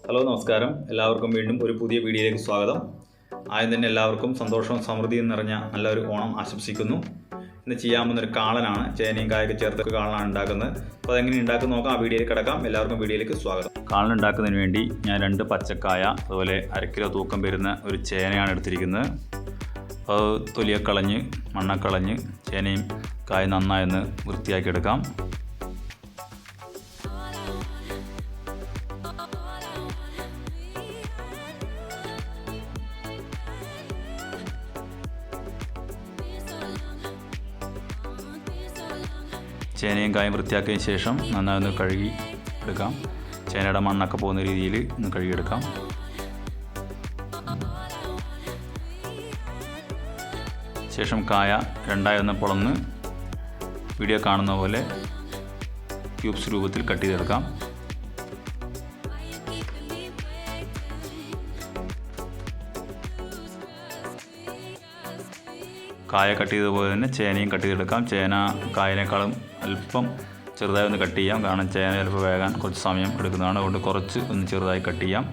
Hello നമസ്കാരം. എല്ലാവർക്കും വീണ്ടും ഒരു പുതിയ വീഡിയോയിലേക്ക് സ്വാഗതം. ആദ്യം തന്നെ എല്ലാവർക്കും സന്തോഷവും സമൃദ്ധിയും നിറഞ്ഞ നല്ലൊരു ഓണം ആശംസിക്കുന്നു. ഇന്ന് ചെയ്യാവുന്നൊരു കാളനാണ്. ചേനയും കായൊക്കെ ചേർത്ത് കാളനാണ് ഉണ്ടാക്കുന്നത്. അപ്പോൾ അതെങ്ങനെ ഉണ്ടാക്കുന്നത് നോക്കാം. ആ വീഡിയോയിൽ കിടക്കാം. എല്ലാവർക്കും വീഡിയോയിലേക്ക് സ്വാഗതം. കാളൻ ഉണ്ടാക്കുന്നതിന് വേണ്ടി ഞാൻ 2 പച്ചക്കായ, അതുപോലെ 1 കിലോ തൂക്കം വരുന്ന ഒരു ചേനയാണ് എടുത്തിരിക്കുന്നത്. അത് തൊലിയൊക്കെ കളഞ്ഞ് മണ്ണൊക്കെ കളഞ്ഞ് ചേനയും കായ നന്നായൊന്ന് വൃത്തിയാക്കി എടുക്കാം. ചേനയും കായും വൃത്തിയാക്കിയതിന് ശേഷം നന്നായി ഒന്ന് കഴുകി എടുക്കാം. ചേനയുടെ മണ്ണൊക്കെ പോകുന്ന രീതിയിൽ ഒന്ന് കഴുകിയെടുക്കാം. ശേഷം കായ രണ്ടായി ഒന്ന് പൊളന്ന് വീഡിയോ കാണുന്ന പോലെ ക്യൂബ്സ് രൂപത്തിൽ കട്ട് ചെയ്തെടുക്കാം. കായ കട്ട് ചെയ്തതുപോലെ തന്നെ ചേനയും കട്ട് ചെയ്തെടുക്കാം. ചേന കായനേക്കാളും അല്പം ചെറുതായി ഒന്ന് കട്ട് ചെയ്യാം. കാരണം ചേന ചിലപ്പോൾ വേകാൻ കുറച്ച് സമയം എടുക്കുന്നതാണ്. അതുകൊണ്ട് കുറച്ച് ഒന്ന് ചെറുതായി കട്ട് ചെയ്യാം.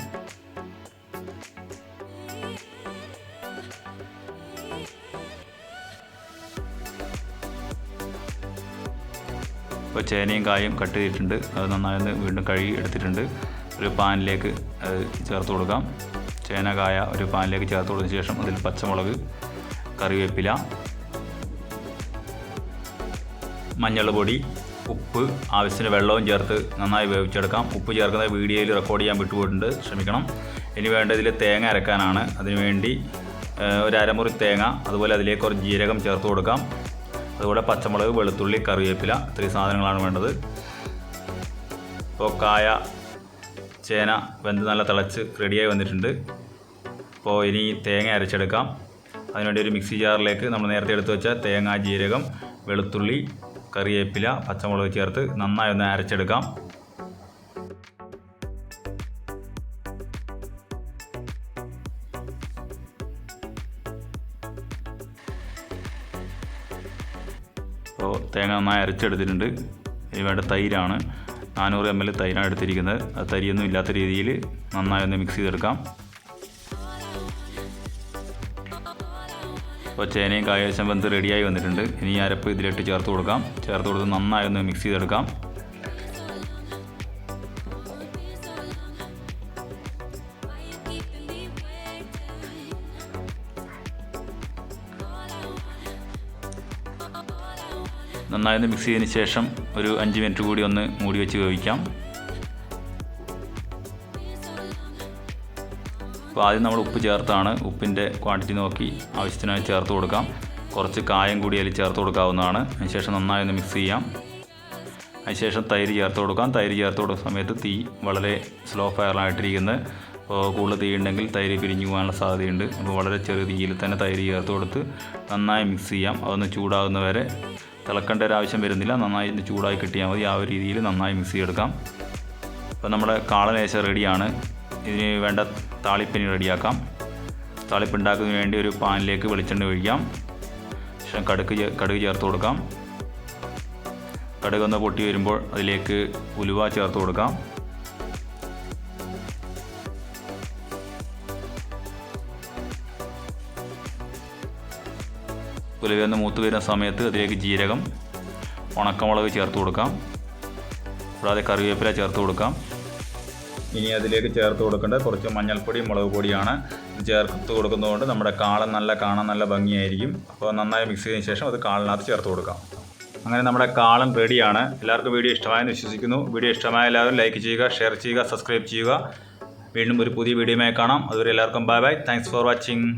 ഇപ്പോൾ ചേനയും കായും കട്ട് ചെയ്തിട്ടുണ്ട്. അത് നന്നായി വീണ്ടും കഴുകി എടുത്തിട്ടുണ്ട്. ഒരു പാനിലേക്ക് ചേർത്ത് കൊടുക്കാം. ചേന കായ ഒരു പാനിലേക്ക് ചേർത്ത് കൊടുത്തതിന് ശേഷം അതിൽ പച്ചമുളക്, കറിവേപ്പില, മഞ്ഞൾ പൊടി, ഉപ്പ്, ആവശ്യത്തിന് വെള്ളവും ചേർത്ത് നന്നായി വേവിച്ചെടുക്കാം. ഉപ്പ് ചേർക്കുന്ന വീഡിയോയിൽ റെക്കോർഡ് ചെയ്യാൻ വിട്ടുപോയിട്ടുണ്ട്, ക്ഷമിക്കണം. ഇനി വേണ്ടതിൽ തേങ്ങ അരക്കാനാണ്. അതിനുവേണ്ടി ഒരു അരമുറി തേങ്ങ, അതുപോലെ അതിലേക്ക് ഒരു ജീരകം ചേർത്ത് കൊടുക്കാം. അതുപോലെ പച്ചമുളക്, വെളുത്തുള്ളി, കറിവേപ്പില, ഇത്രയും സാധനങ്ങളാണ് വേണ്ടത്. ഇപ്പോൾ കായ, ചേന വെന്ത് നല്ല തിളച്ച് റെഡിയായി വന്നിട്ടുണ്ട്. അപ്പോൾ ഇനി തേങ്ങ അരച്ചെടുക്കാം. അതിനുവേണ്ടി ഒരു മിക്സി ജാറിലേക്ക് നമ്മൾ നേരത്തെ എടുത്തു വെച്ച തേങ്ങ, ജീരകം, വെളുത്തുള്ളി, കറിവേപ്പില, പച്ചമുളക് ചേർത്ത് നന്നായി ഒന്ന് അരച്ചെടുക്കാം. അപ്പോൾ തേങ്ങ നന്നായി അരച്ചെടുത്തിട്ടുണ്ട്. ഇനി വേണ്ട തൈരാണ്. 400 ml തൈരാണ് എടുത്തിരിക്കുന്നത്. അത് തരിയൊന്നും ഇല്ലാത്ത രീതിയിൽ നന്നായി ഒന്ന് മിക്സ് ചെയ്തെടുക്കാം. അപ്പോൾ ചേനയും കായശം വെന്ത് റെഡിയായി വന്നിട്ടുണ്ട്. ഇനി അരപ്പ് ഇതിലിട്ട് ചേർത്ത് കൊടുക്കാം. ചേർത്ത് കൊടുത്ത് നന്നായി ഒന്ന് മിക്സ് ചെയ്തെടുക്കാം. നന്നായി ഒന്ന് മിക്സ് ചെയ്തതിന് ശേഷം ഒരു 5 മിനിറ്റ് കൂടി ഒന്ന് മൂടി വെച്ച് വേവിക്കാം. അപ്പോൾ ആദ്യം നമ്മൾ ഉപ്പ് ചേർത്താണ്. ഉപ്പിൻ്റെ ക്വാണ്ടിറ്റി നോക്കി ആവശ്യത്തിനായി ചേർത്ത് കൊടുക്കാം. കുറച്ച് കായം കൂടി അതിൽ ചേർത്ത് കൊടുക്കാവുന്നതാണ്. അതിനുശേഷം നന്നായി ഒന്ന് മിക്സ് ചെയ്യാം. അതിനുശേഷം തൈര് ചേർത്ത് കൊടുക്കാം. തൈര് ചേർത്ത് കൊടുക്കുന്ന സമയത്ത് തീ വളരെ സ്ലോ ഫയറിലായിട്ടിരിക്കുന്നത്. അപ്പോൾ കൂടുതൽ തീ ഉണ്ടെങ്കിൽ തൈര് പിരിഞ്ഞു പോകാനുള്ള സാധ്യതയുണ്ട്. അപ്പോൾ വളരെ ചെറിയ തീയിൽ തന്നെ തൈര് ചേർത്ത് കൊടുത്ത് നന്നായി മിക്സ് ചെയ്യാം. അതൊന്ന് ചൂടാകുന്നവരെ, തിളക്കേണ്ട ഒരു ആവശ്യം വരുന്നില്ല, നന്നായി ചൂടായി കിട്ടിയാൽ മതി. ആ ഒരു രീതിയിൽ നന്നായി മിക്സ് ചെയ്തെടുക്കാം. അപ്പോൾ നമ്മുടെ കാളനേശം റെഡിയാണ്. ഇതിന് വേണ്ട താളിപ്പിന് റെഡിയാക്കാം. താളിപ്പ് ഉണ്ടാക്കുന്നതിന് വേണ്ടി ഒരു പാനിലേക്ക് വെളിച്ചെണ്ണ ഒഴിക്കാം. ശേഷം കടുക് ചേർത്ത് കൊടുക്കാം. കടുക് ഒന്ന് പൊട്ടി വരുമ്പോൾ അതിലേക്ക് ഉലുവ ചേർത്ത് കൊടുക്കാം. ഉലുവ ഒന്ന് മൂത്ത് വരുന്ന സമയത്ത് അതിലേക്ക് ജീരകം, ഉണക്കമുളക് ചേർത്ത് കൊടുക്കാം. കൂടാതെ കറിവേപ്പില ചേർത്ത് കൊടുക്കാം. ഇനി അതിലേക്ക് ചേർത്ത് കൊടുക്കേണ്ട കുറച്ച് മഞ്ഞൾപ്പൊടി, മുളക് പൊടിയാണ്. ഇത് ചേർത്ത് കൊടുക്കുന്നതുകൊണ്ട് നമ്മുടെ കാളൻ കാണാൻ നല്ല ഭംഗിയായിരിക്കും. അപ്പോൾ നന്നായി മിക്സ് ചെയ്തതിന് ശേഷം അത് കാളനകത്ത് ചേർത്ത് കൊടുക്കാം. അങ്ങനെ നമ്മുടെ കാളൻ റെഡിയാണ്. എല്ലാവർക്കും വീഡിയോ ഇഷ്ടമായെന്ന് വിശ്വസിക്കുന്നു. വീഡിയോ ഇഷ്ടമായ എല്ലാവരും ലൈക്ക് ചെയ്യുക, ഷെയർ ചെയ്യുക, സബ്സ്ക്രൈബ് ചെയ്യുക. വീണ്ടും ഒരു പുതിയ വീഡിയോയുമായി കാണാം. അതുവരെ എല്ലാവർക്കും bye bye. Thanks for watching.